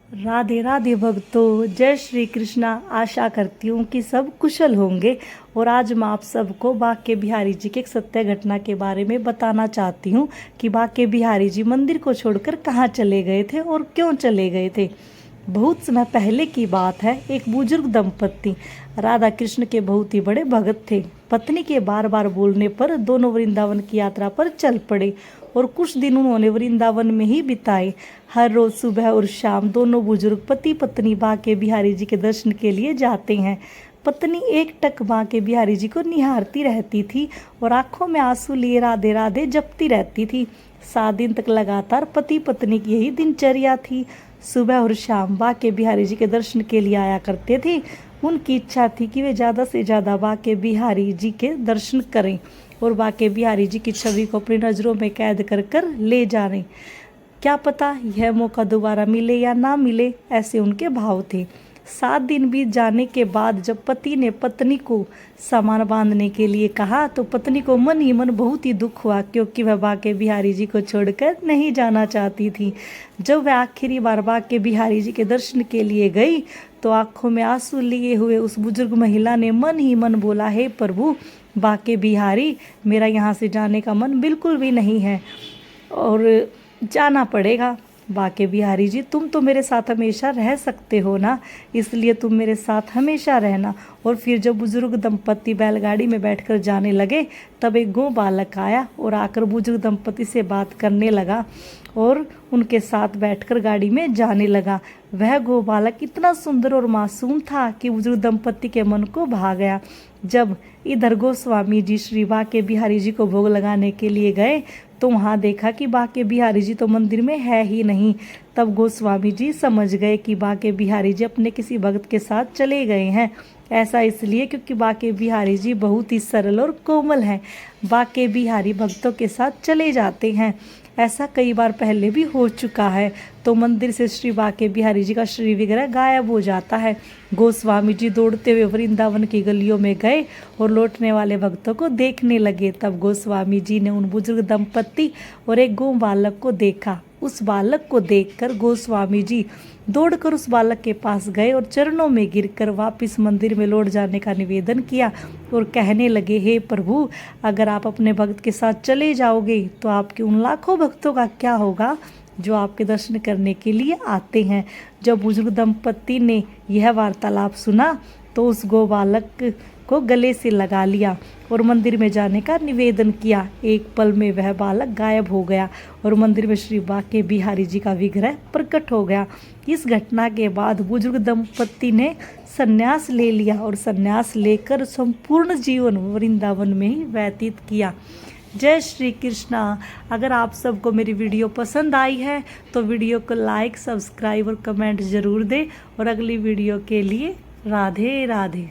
राधे राधे भक्तों, जय श्री कृष्णा। आशा करती हूँ कि सब कुशल होंगे। और आज मैं आप सबको बांके बिहारी जी के एक सत्य घटना के बारे में बताना चाहती हूँ कि बांके बिहारी जी मंदिर को छोड़कर कहाँ चले गए थे और क्यों चले गए थे। बहुत समय पहले की बात है। एक बुजुर्ग दंपत्ति राधा कृष्ण के बहुत ही बड़े भगत थे। पत्नी के बार बार बोलने पर दोनों वृंदावन की यात्रा पर चल पड़े और कुछ दिन उन्होंने वृंदावन में ही बिताए। हर रोज सुबह और शाम दोनों बुजुर्ग पति पत्नी बांके बिहारी जी के दर्शन के लिए जाते हैं। पत्नी एक टक बांके बिहारी जी को निहारती रहती थी और आंखों में आंसू लिए राधे राधे जपती रहती थी। 7 दिन तक लगातार पति पत्नी की यही दिनचर्या थी। सुबह और शाम बांके बिहारी जी के दर्शन के लिए आया करते थे। उनकी इच्छा थी कि वे ज़्यादा से ज़्यादा बांके बिहारी जी के दर्शन करें और बांके बिहारी जी की छवि को अपनी नज़रों में कैद कर कर ले जाने। क्या पता यह मौका दोबारा मिले या ना मिले, ऐसे उनके भाव थे। 7 दिन बीत जाने के बाद जब पति ने पत्नी को सामान बांधने के लिए कहा तो पत्नी को मन ही मन बहुत ही दुख हुआ, क्योंकि वह बांके बिहारी जी को छोड़कर नहीं जाना चाहती थी। जब वह आखिरी बार बांके बिहारी जी के दर्शन के लिए गई तो आंखों में आंसू लिए हुए उस बुजुर्ग महिला ने मन ही मन बोला, हे प्रभु बांके बिहारी, मेरा यहाँ से जाने का मन बिल्कुल भी नहीं है और जाना पड़ेगा। बांके बिहारी जी, तुम तो मेरे साथ हमेशा रह सकते हो ना, इसलिए तुम मेरे साथ हमेशा रहना। और फिर जब बुजुर्ग दंपत्ति बैलगाड़ी में बैठकर जाने लगे तब एक गो बालक आया और आकर बुजुर्ग दंपत्ति से बात करने लगा और उनके साथ बैठकर गाड़ी में जाने लगा। वह गो बालक इतना सुंदर और मासूम था कि बुजुर्ग दंपत्ति के मन को भा गया। जब इधर गोस्वामी जी श्री बांके बिहारी जी को भोग लगाने के लिए गए तो वहाँ देखा कि बांके बिहारी जी तो मंदिर में है ही नहीं। तब गोस्वामी जी समझ गए कि बांके बिहारी जी अपने किसी भक्त के साथ चले गए हैं। ऐसा इसलिए क्योंकि बांके बिहारी जी बहुत ही सरल और कोमल हैं। बांके बिहारी भक्तों के साथ चले जाते हैं। ऐसा कई बार पहले भी हो चुका है। तो मंदिर से श्री बांके बिहारी जी का श्री विग्रह गायब हो जाता है। गोस्वामी जी दौड़ते हुए वृंदावन की गलियों में गए और लौटने वाले भक्तों को देखने लगे। तब गोस्वामी जी ने उन बुजुर्ग दंपत्ति और एक गो बालक को देखा। उस बालक को देखकर गोस्वामी जी दौड़कर उस बालक के पास गए और चरणों में गिरकर वापस मंदिर में लौट जाने का निवेदन किया और कहने लगे, हे प्रभु, अगर आप अपने भक्त के साथ चले जाओगे तो आपके उन लाखों भक्तों का क्या होगा जो आपके दर्शन करने के लिए आते हैं। जब बुजुर्ग दंपत्ति ने यह वार्तालाप सुना तो उस गो बालक को गले से लगा लिया और मंदिर में जाने का निवेदन किया। एक पल में वह बालक गायब हो गया और मंदिर में श्री बांके बिहारी जी का विग्रह प्रकट हो गया। इस घटना के बाद बुजुर्ग दंपत्ति ने संन्यास ले लिया और संन्यास लेकर संपूर्ण जीवन वृंदावन में ही व्यतीत किया। जय श्री कृष्णा। अगर आप सबको मेरी वीडियो पसंद आई है तो वीडियो को लाइक, सब्सक्राइब और कमेंट ज़रूर दें और अगली वीडियो के लिए राधे राधे।